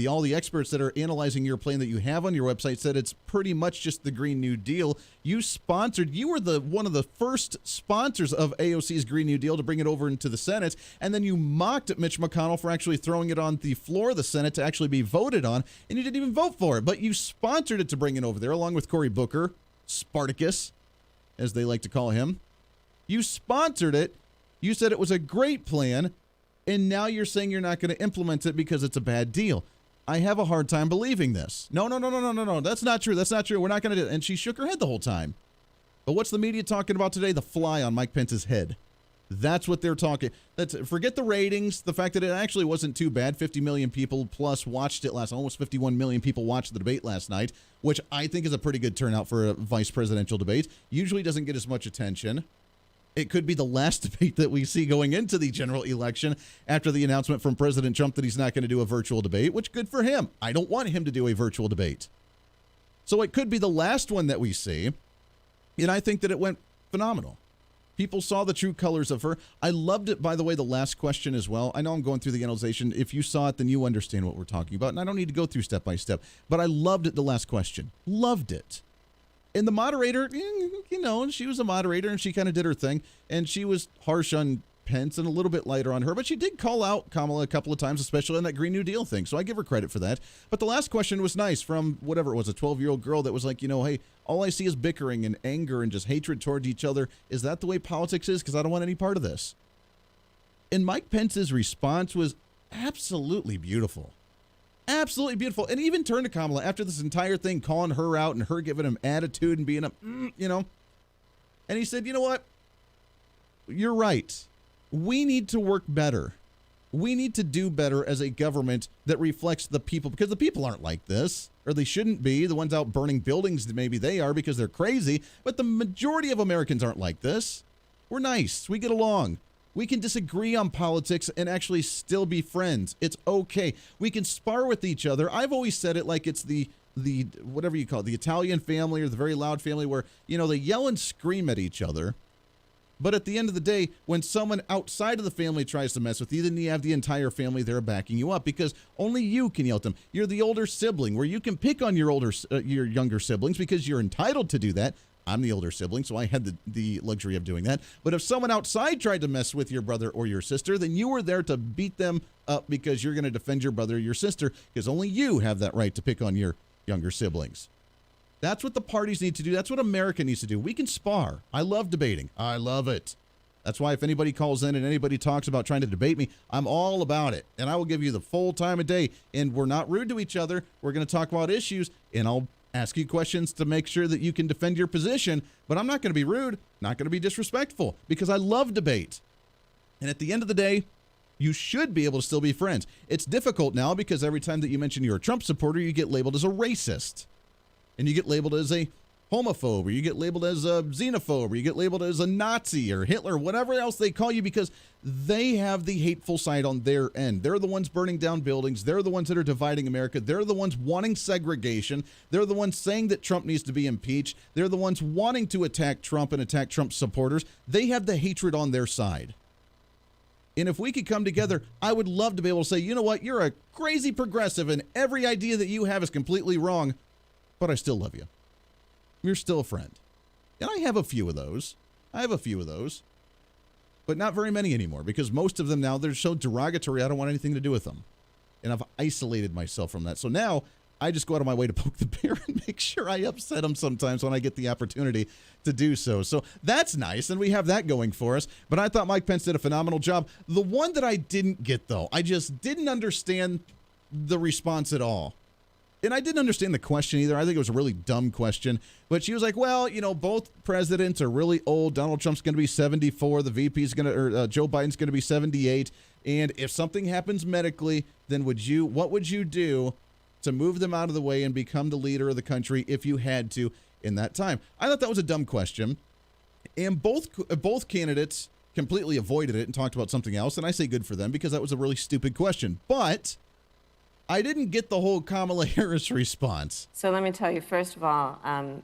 All the experts that are analyzing your plan that you have on your website said it's pretty much just the Green New Deal. You were one of the first sponsors of AOC's Green New Deal to bring it over into the Senate, and then you mocked at Mitch McConnell for actually throwing it on the floor of the Senate to actually be voted on, and you didn't even vote for it, but you sponsored it to bring it over there, along with Cory Booker, Spartacus, as they like to call him. You sponsored it. You said it was a great plan, and now you're saying you're not going to implement it because it's a bad deal. I have a hard time believing this. No. That's not true. That's not true. We're not going to do it. And she shook her head the whole time. But what's the media talking about today? The fly on Mike Pence's head. That's what they're talking. Forget the ratings. The fact that it actually wasn't too bad. 50 million people plus watched it almost 51 million people watched the debate last night, which I think is a pretty good turnout for a vice presidential debate. Usually doesn't get as much attention. It could be the last debate that we see going into the general election after the announcement from President Trump that he's not going to do a virtual debate, which good for him. I don't want him to do a virtual debate. So it could be the last one that we see. And I think that it went phenomenal. People saw the true colors of her. I loved it, by the way, the last question as well. I know I'm going through the analyzation. If you saw it, then you understand what we're talking about. And I don't need to go through step by step. But I loved it, the last question. Loved it. And the moderator, she was a moderator and she kind of did her thing. And she was harsh on Pence and a little bit lighter on her. But she did call out Kamala a couple of times, especially on that Green New Deal thing. So I give her credit for that. But the last question was nice from whatever it was, a 12-year-old girl that was like, hey, all I see is bickering and anger and just hatred toward each other. Is that the way politics is? Because I don't want any part of this. And Mike Pence's response was absolutely beautiful. Absolutely beautiful. And even turned to Kamala after this entire thing, calling her out and her giving him attitude and being And he said, you know what? You're right. We need to work better. We need to do better as a government that reflects the people, because the people aren't like this, or they shouldn't be. The ones out burning buildings, maybe they are because they're crazy, but the majority of Americans aren't like this. We're nice. We get along. We can disagree on politics and actually still be friends. It's okay. We can spar with each other. I've always said it like it's the whatever you call it, the Italian family or the very loud family where, they yell and scream at each other. But at the end of the day, when someone outside of the family tries to mess with you, then you have the entire family there backing you up because only you can yell at them. You're the older sibling where you can pick on your younger siblings because you're entitled to do that. I'm the older sibling, so I had the luxury of doing that. But if someone outside tried to mess with your brother or your sister, then you were there to beat them up because you're going to defend your brother or your sister because only you have that right to pick on your younger siblings. That's what the parties need to do. That's what America needs to do. We can spar. I love debating. I love it. That's why if anybody calls in and anybody talks about trying to debate me, I'm all about it. And I will give you the full time of day. And we're not rude to each other. We're going to talk about issues, and I'll ask you questions to make sure that you can defend your position, but I'm not going to be rude, not going to be disrespectful, because I love debate. And at the end of the day, you should be able to still be friends. It's difficult now because every time that you mention you're a Trump supporter, you get labeled as a racist, and you get labeled as a homophobe, or you get labeled as a xenophobe, or you get labeled as a Nazi or Hitler, whatever else they call you, because they have the hateful side on their end. They're the ones burning down buildings. They're the ones that are dividing America. They're the ones wanting segregation. They're the ones saying that Trump needs to be impeached. They're the ones wanting to attack Trump and attack Trump's supporters. They have the hatred on their side. And if we could come together, I would love to be able to say, you know what, you're a crazy progressive and every idea that you have is completely wrong, but I still love you. You're still a friend. And I have a few of those. But not very many anymore because most of them now, they're so derogatory, I don't want anything to do with them. And I've isolated myself from that. So now I just go out of my way to poke the bear and make sure I upset him sometimes when I get the opportunity to do so. So that's nice, and we have that going for us. But I thought Mike Pence did a phenomenal job. The one that I didn't get, though, I just didn't understand the response at all. And I didn't understand the question either. I think it was a really dumb question. But she was like, well, both presidents are really old. Donald Trump's going to be 74. The VP's going to, or Joe Biden's going to be 78. And if something happens medically, then what would you do to move them out of the way and become the leader of the country if you had to in that time? I thought that was a dumb question. And both candidates completely avoided it and talked about something else. And I say good for them because that was a really stupid question. But I didn't get the whole Kamala Harris response. So let me tell you, first of all,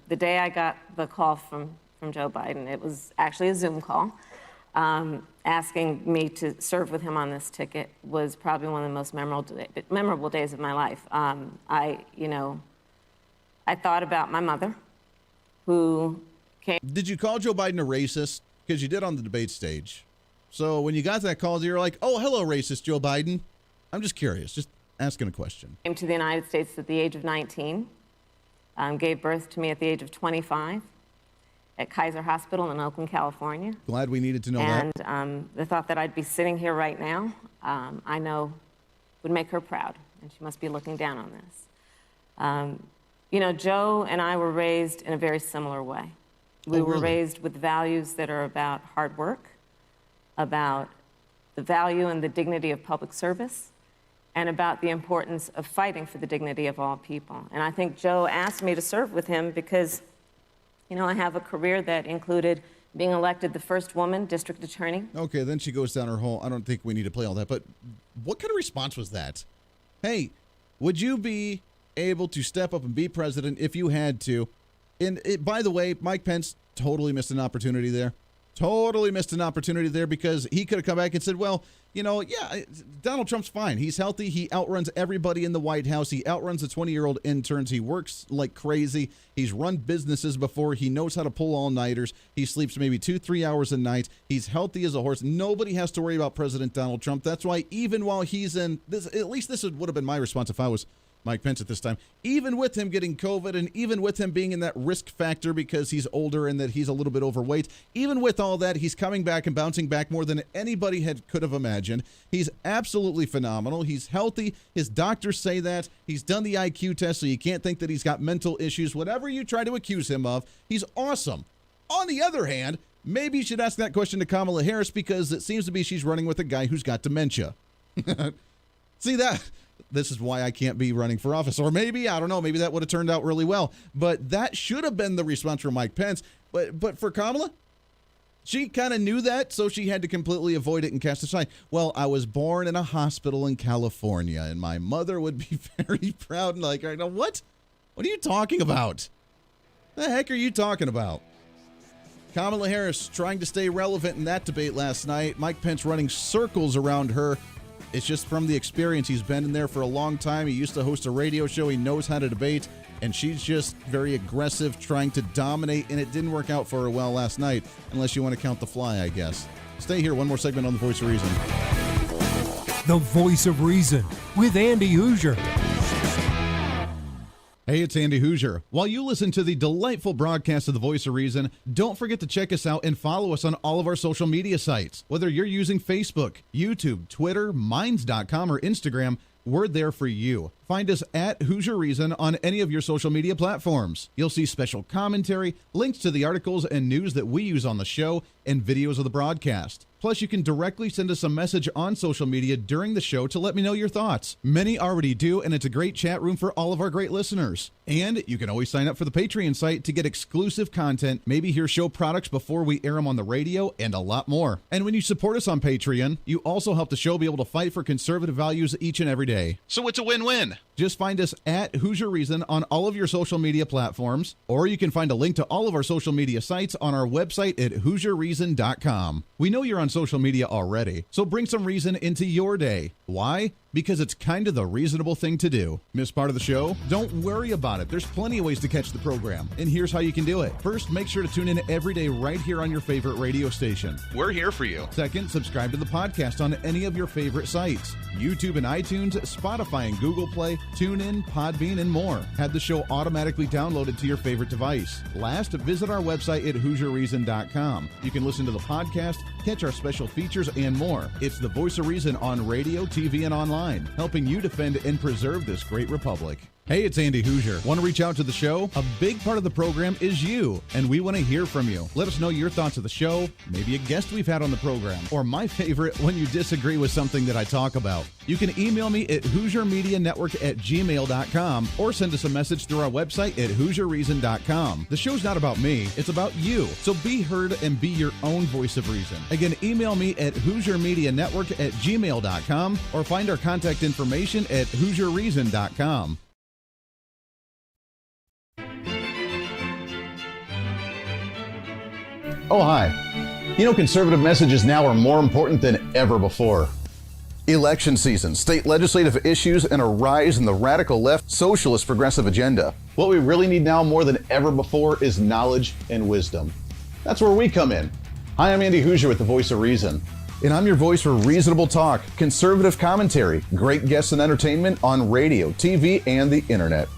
the day I got the call from Joe Biden, it was actually a Zoom call, asking me to serve with him on this ticket was probably one of the most memorable days of my life. I thought about my mother, who came. Did you call Joe Biden a racist? Because you did on the debate stage. So when you got that call, you were like, oh, hello, racist Joe Biden. I'm just curious. Just asking a question. Came to the United States at the age of 19, gave birth to me at the age of 25 at Kaiser Hospital in Oakland, California. Glad we needed to know that. And the thought that I'd be sitting here right now, I know would make her proud, and she must be looking down on this. Joe and I were raised in a very similar way. We were raised with values that are about hard work, about the value and the dignity of public service, and about the importance of fighting for the dignity of all people. And I think Joe asked me to serve with him because, I have a career that included being elected the first woman district attorney. Okay, then she goes down her hole. I don't think we need to play all that, but what kind of response was that? Hey, would you be able to step up and be president if you had to? And by the way, Mike Pence totally missed an opportunity there. Totally missed an opportunity there because he could have come back and said, well, Donald Trump's fine. He's healthy. He outruns everybody in the White House. He outruns the 20-year-old interns. He works like crazy. He's run businesses before. He knows how to pull all-nighters. He sleeps maybe 2-3 hours a night. He's healthy as a horse. Nobody has to worry about President Donald Trump. That's why even while he's in this, at least this would have been my response if I was Mike Pence at this time, even with him getting COVID and even with him being in that risk factor because he's older and that he's a little bit overweight, even with all that, he's coming back and bouncing back more than anybody could have imagined. He's absolutely phenomenal. He's healthy. His doctors say that. He's done the IQ test, so you can't think that he's got mental issues. Whatever you try to accuse him of, he's awesome. On the other hand, maybe you should ask that question to Kamala Harris because it seems to be she's running with a guy who's got dementia. See that? This is why I can't be running for office. Or maybe, I don't know, maybe that would have turned out really well. But that should have been the response from Mike Pence. But for Kamala, she kind of knew that, so she had to completely avoid it and cast aside. Well, I was born in a hospital in California, and my mother would be very proud and like, what? What are you talking about? The heck are you talking about? Kamala Harris trying to stay relevant in that debate last night. Mike Pence running circles around her. It's just from the experience. He's been in there for a long time. He used to host a radio show. He knows how to debate. And she's just very aggressive, trying to dominate. And it didn't work out for her well last night, unless you want to count the fly, I guess. Stay here. One more segment on The Voice of Reason. The Voice of Reason with Andy Hooser. Hey, it's Andy Hooser. While you listen to the delightful broadcast of The Voice of Reason, don't forget to check us out and follow us on all of our social media sites. Whether you're using Facebook, YouTube, Twitter, Minds.com, or Instagram, we're there for you. Find us at Hooser Reason on any of your social media platforms. You'll see special commentary, links to the articles and news that we use on the show, and videos of the broadcast. Plus, you can directly send us a message on social media during the show to let me know your thoughts. Many already do, and it's a great chat room for all of our great listeners. And you can always sign up for the Patreon site to get exclusive content, maybe hear show products before we air them on the radio, and a lot more. And when you support us on Patreon, you also help the show be able to fight for conservative values each and every day. So it's a win-win. Just find us at Hooser Reason on all of your social media platforms, or you can find a link to all of our social media sites on our website at HooserReason.com. We know you're on social media already, so bring some reason into your day. Why? Because it's kind of the reasonable thing to do. Miss part of the show? Don't worry about it. There's plenty of ways to catch the program, and here's how you can do it. First, make sure to tune in every day right here on your favorite radio station. We're here for you. Second, subscribe to the podcast on any of your favorite sites. YouTube and iTunes, Spotify and Google Play, TuneIn, Podbean, and more. Have the show automatically downloaded to your favorite device. Last, visit our website at HooserReason.com. You can listen to the podcast, catch our special features, and more. It's the voice of reason on radio, TV, and online, helping you defend and preserve this great republic. Hey, it's Andy Hooser. Want to reach out to the show? A big part of the program is you, and we want to hear from you. Let us know your thoughts of the show, maybe a guest we've had on the program, or my favorite, when you disagree with something that I talk about. You can email me at HooserMediaNetwork@gmail.com or send us a message through our website at HooserReason.com. The show's not about me, it's about you. So be heard and be your own voice of reason. Again, email me at HooserMediaNetwork@gmail.com or find our contact information at HooserReason.com. Oh, hi. You know, conservative messages now are more important than ever before. Election season, state legislative issues, and a rise in the radical left socialist progressive agenda. What we really need now more than ever before is knowledge and wisdom. That's where we come in. Hi, I'm Andy Hooser with the Voice of Reason. And I'm your voice for reasonable talk, conservative commentary, great guests and entertainment on radio, TV, and the internet.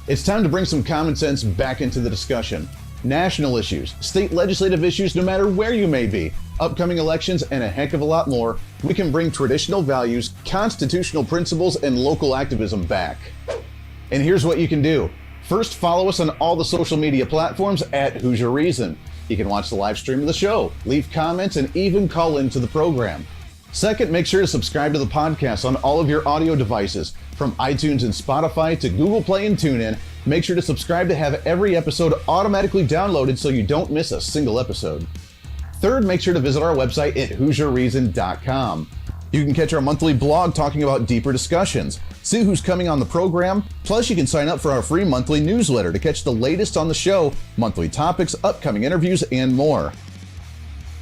It's time to bring some common sense back into the discussion. National issues, state legislative issues, no matter where you may be, upcoming elections, and a heck of a lot more, we can bring traditional values, constitutional principles, and local activism back. And here's what you can do. First, follow us on all the social media platforms at Hooser Reason. You can watch the live stream of the show, leave comments, and even call into the program. Second, make sure to subscribe to the podcast on all of your audio devices, from iTunes and Spotify to Google Play and TuneIn. Make sure to subscribe to have every episode automatically downloaded so you don't miss a single episode. Third, make sure to visit our website at HooserReason.com. You can catch our monthly blog talking about deeper discussions, see who's coming on the program, plus you can sign up for our free monthly newsletter to catch the latest on the show, monthly topics, upcoming interviews, and more.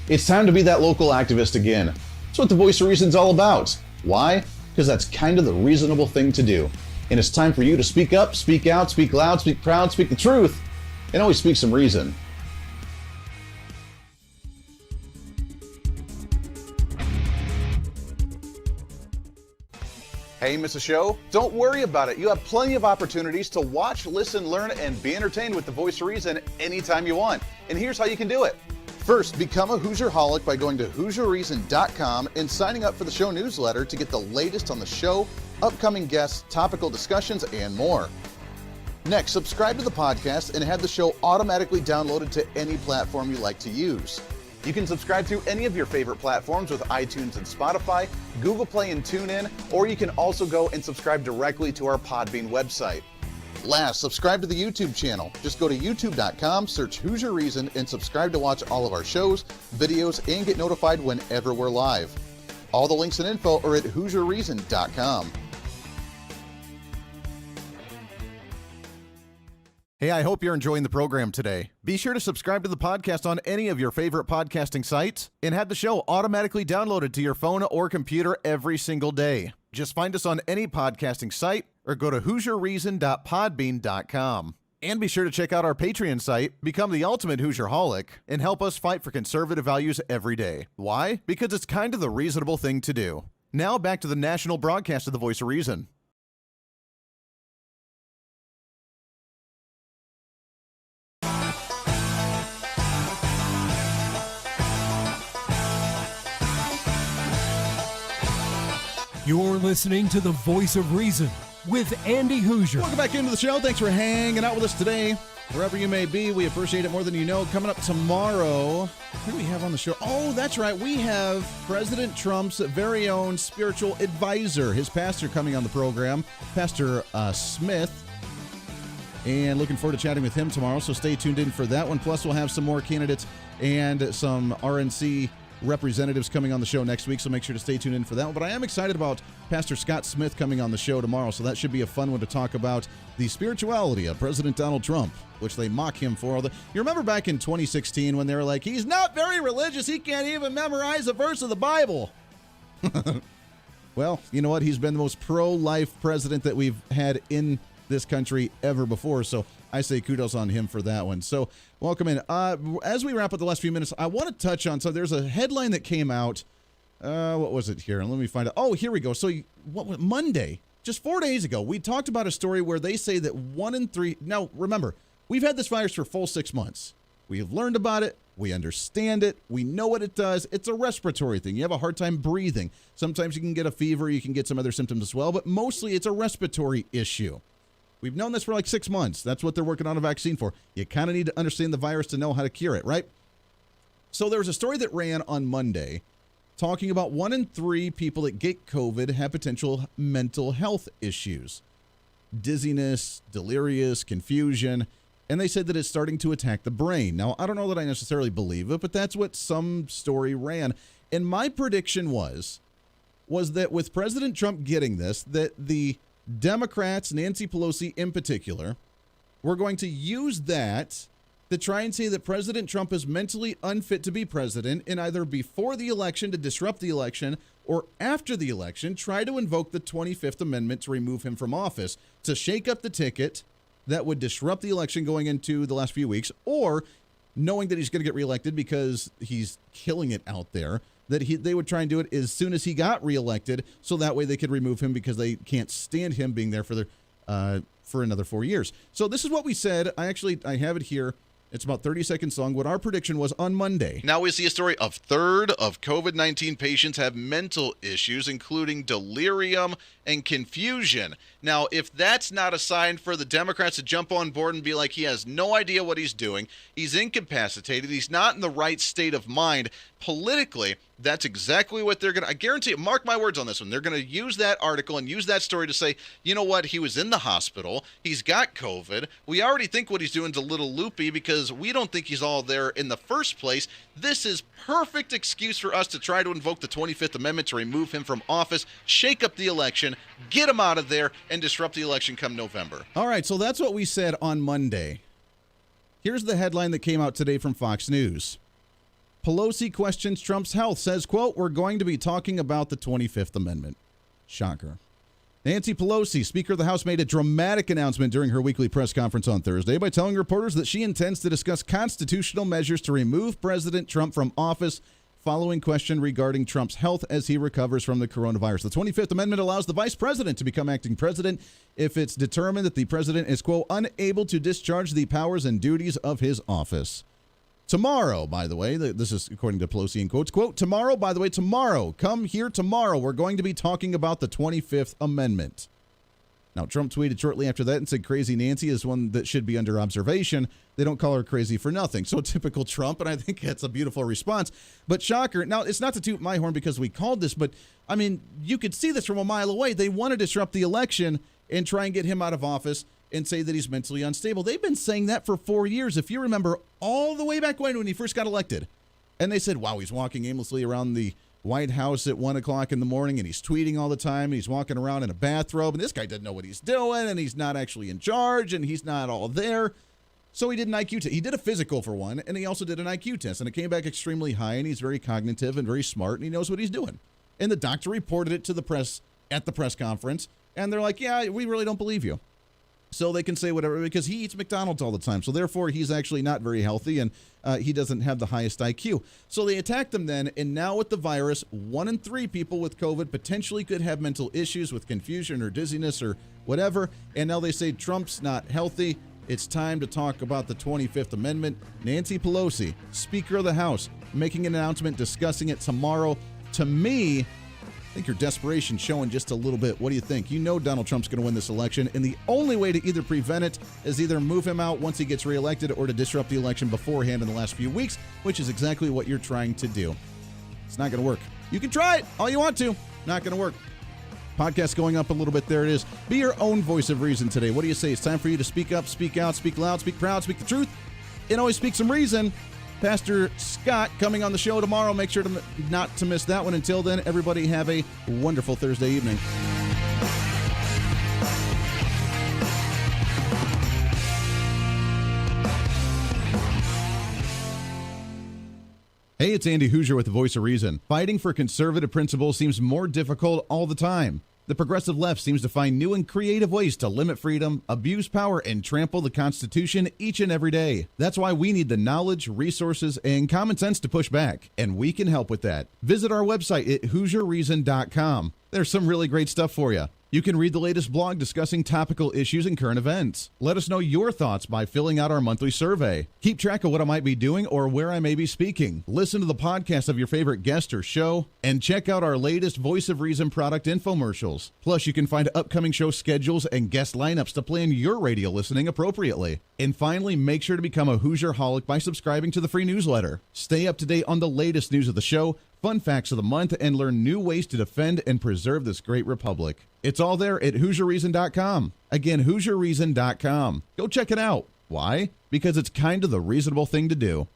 It's time to be that local activist again. That's what the Voice of Reason's all about. Why? Because that's kind of the reasonable thing to do. And it's time for you to speak up, speak out, speak loud, speak proud, speak the truth, and always speak some reason. Hey, miss a show? Don't worry about it. You have plenty of opportunities to watch, listen, learn, and be entertained with the Voice of Reason anytime you want. And here's how you can do it. First, become a Hooserholic by going to HooserReason.com and signing up for the show newsletter to get the latest on the show, upcoming guests, topical discussions, and more. Next, subscribe to the podcast and have the show automatically downloaded to any platform you like to use. You can subscribe through any of your favorite platforms with iTunes and Spotify, Google Play and TuneIn, or you can also go and subscribe directly to our Podbean website. Last, subscribe to the YouTube channel. Just go to youtube.com, search Hooser Reason, and subscribe to watch all of our shows, videos, and get notified whenever we're live. All the links and info are at HooserReason.com. Hey, I hope you're enjoying the program today. Be sure to subscribe to the podcast on any of your favorite podcasting sites and have the show automatically downloaded to your phone or computer every single day. Just find us on any podcasting site or go to HooserReason.podbean.com. And be sure to check out our Patreon site, become the ultimate Hooserholic, and help us fight for conservative values every day. Why? Because it's kind of the reasonable thing to do. Now back to the national broadcast of the Voice of Reason. You're listening to the Voice of Reason with Andy Hooser. Welcome back into the show. Thanks for hanging out with us today. Wherever you may be, we appreciate it more than you know. Coming up tomorrow, who do we have on the show? Oh, that's right. We have President Trump's very own spiritual advisor, his pastor, coming on the program, Pastor Smith. And looking forward to chatting with him tomorrow, so stay tuned in for that one. Plus, we'll have some more candidates and some RNC representatives coming on the show next week, so make sure to stay tuned in for that one. But I am excited about Pastor Scott Smith coming on the show tomorrow, so that should be a fun one to talk about the spirituality of President Donald Trump, which they mock him for. You remember back in 2016 when they were like, he's not very religious, he can't even memorize a verse of the Bible. Well, you know what? He's been the most pro-life president that we've had in this country ever before. So I say kudos on him for that one. So welcome in. As we wrap up the last few minutes, I want to touch on, so there's a headline that came out. What was it here? Let me find out. Oh, here we go. So Monday, just 4 days ago, we talked about a story where they say that 1 in 3. Now, remember, we've had this virus for a full 6 months. We have learned about it. We understand it. We know what it does. It's a respiratory thing. You have a hard time breathing. Sometimes you can get a fever. You can get some other symptoms as well. But mostly it's a respiratory issue. We've known this for like 6 months. That's what they're working on a vaccine for. You kind of need to understand the virus to know how to cure it, right? So there was a story that ran on Monday talking about 1 in 3 people that get COVID have potential mental health issues. Dizziness, delirious, confusion. And they said that it's starting to attack the brain. Now, I don't know that I necessarily believe it, but that's what some story ran. And my prediction was that with President Trump getting this, that the Democrats, Nancy Pelosi in particular, were going to use that to try and say that President Trump is mentally unfit to be president, and either before the election to disrupt the election or after the election try to invoke the 25th Amendment to remove him from office, to shake up the ticket that would disrupt the election going into the last few weeks, or knowing that he's going to get reelected because he's killing it out there, that they would try and do it as soon as he got reelected, so that way they could remove him because they can't stand him being there for another 4 years. So this is what we said. I have it here. It's about 30 seconds long. What our prediction was on Monday. Now we see a story of third of COVID-19 patients have mental issues, including delirium and confusion. Now, if that's not a sign for the Democrats to jump on board and be like, he has no idea what he's doing, he's incapacitated, he's not in the right state of mind, politically, that's exactly what they're going to, I guarantee it, mark my words on this one, they're going to use that article and use that story to say, you know what, he was in the hospital, he's got COVID, we already think what he's doing is a little loopy because we don't think he's all there in the first place. This is perfect excuse for us to try to invoke the 25th Amendment to remove him from office, shake up the election, get him out of there, and disrupt the election come November. All right, so that's what we said on Monday. Here's the headline that came out today from Fox News. Pelosi questions Trump's health, says, quote, we're going to be talking about the 25th Amendment. Shocker. Nancy Pelosi, Speaker of the House, made a dramatic announcement during her weekly press conference on Thursday by telling reporters that she intends to discuss constitutional measures to remove President Trump from office following question regarding Trump's health as he recovers from the coronavirus. The 25th Amendment allows the vice president to become acting president if it's determined that the president is, quote, unable to discharge the powers and duties of his office. Tomorrow, by the way, this is according to Pelosi in quotes, quote, tomorrow, come here tomorrow. We're going to be talking about the 25th Amendment. Now, Trump tweeted shortly after that and said crazy Nancy is one that should be under observation. They don't call her crazy for nothing. So typical Trump, and I think that's a beautiful response. But shocker, now it's not to toot my horn because we called this, but I mean, you could see this from a mile away. They want to disrupt the election and try and get him out of office and say that he's mentally unstable. They've been saying that for 4 years. If you remember all the way back when he first got elected, and they said, wow, he's walking aimlessly around the White House at 1 o'clock in the morning, and he's tweeting all the time, and he's walking around in a bathrobe, and this guy doesn't know what he's doing, and he's not actually in charge, and he's not all there. So he did an IQ test. He did a physical for one, and he also did an IQ test, and it came back extremely high, and he's very cognitive and very smart, and he knows what he's doing. And the doctor reported it to the press at the press conference, and they're like, yeah, we really don't believe you. So they can say whatever, because he eats McDonald's all the time. So therefore, he's actually not very healthy, and he doesn't have the highest IQ. So they attacked him then, and now with the virus, 1 in 3 people with COVID potentially could have mental issues with confusion or dizziness or whatever. And now they say Trump's not healthy. It's time to talk about the 25th Amendment. Nancy Pelosi, Speaker of the House, making an announcement discussing it tomorrow. To me, I think your desperation showing just a little bit. What do you think? You know Donald Trump's going to win this election, and the only way to either prevent it is either move him out once he gets reelected or to disrupt the election beforehand in the last few weeks, which is exactly what you're trying to do. It's not going to work. You can try it all you want to. Not going to work. Podcast going up a little bit. There it is. Be your own voice of reason today. What do you say? It's time for you to speak up, speak out, speak loud, speak proud, speak the truth, and always speak some reason. Pastor Scott coming on the show tomorrow. Make sure not to miss that one. Until then, everybody have a wonderful Thursday evening. Hey, it's Andy Hooser with the Voice of Reason. Fighting for conservative principles seems more difficult all the time. The progressive left seems to find new and creative ways to limit freedom, abuse power, and trample the Constitution each and every day. That's why we need the knowledge, resources, and common sense to push back, and we can help with that. Visit our website at HooserReason.com. There's some really great stuff for you. You can read the latest blog discussing topical issues and current events. Let us know your thoughts by filling out our monthly survey. Keep track of what I might be doing or where I may be speaking. Listen to the podcast of your favorite guest or show, and check out our latest Voice of Reason product infomercials. Plus, you can find upcoming show schedules and guest lineups to plan your radio listening appropriately. And finally, make sure to become a Hoosier-holic by subscribing to the free newsletter. Stay up to date on the latest news of the show, fun facts of the month, and learn new ways to defend and preserve this great republic. It's all there at HooserReason.com. Again, HooserReason.com. Go check it out. Why? Because it's kind of the reasonable thing to do.